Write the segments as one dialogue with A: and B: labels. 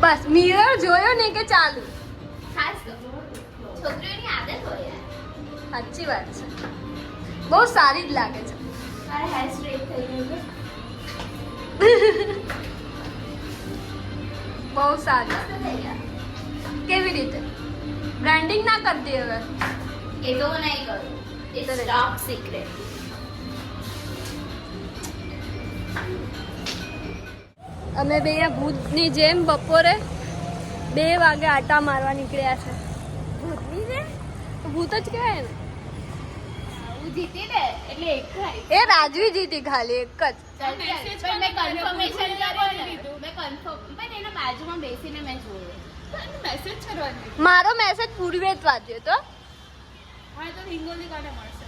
A: બસ mirror જોયો ને કે ચાલુ.
B: ખાસ તો છોકરીઓની આદત હોય યાર.
A: સાચી વાત છે. બહુ સારી જ લાગે છે.
B: મારા હેર સ્ટ્રેટ થઈ ગયું છે.
A: બહુ સારી.
B: મસ્ત થઈ ગયા.
A: કેવી રીતે? બ્રાન્ડિંગ ના કરતી હવે.
B: એ તો હું નહીં કરું. It's top secret.
A: અમે બે ભૂતની જેમ બપોરે 2 વાગે આટા મારવા નીકળ્યા છે.
B: ભૂતની છે?
A: ભૂત જ કહેવાય ને.
B: હું જીતી ને એટલે એક થાય.
A: એ રાજવી જીતી ખાલી એક જ.
B: પણ મેં કન્ફર્મેશન કર્યું ને. મેં કન્ફર્મ પણ એના બાજુમાં બેસીને મેં જોયું. મેસેજ કરવાની.
A: મારો મેસેજ પૂર્વે જ વાંચ્યો તો.
B: હા તો હિંગોલી કાને મળશે.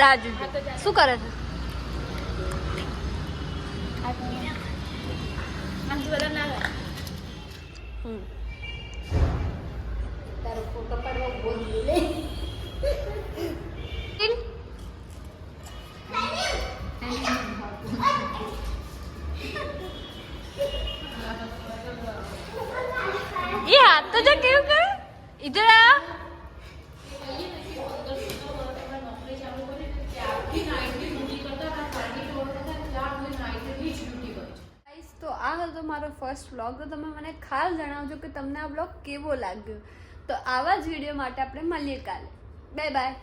A: રાજવી શું કરે છે?
B: અંજુલા ના ગઈ. તારો ફોટો પાડવા બોલ લે.
A: ये हाथ तो जो क्यों कर इधर आ. તો આ હતો મારો ફર્સ્ટ વ્લોગ. તો તમે મને ખાસ જણાવજો કે તમને આ વ્લોગ કેવો લાગ્યો. તો આવા જ વિડીયો માટે આપણે મળીએ કાલે. Bye bye.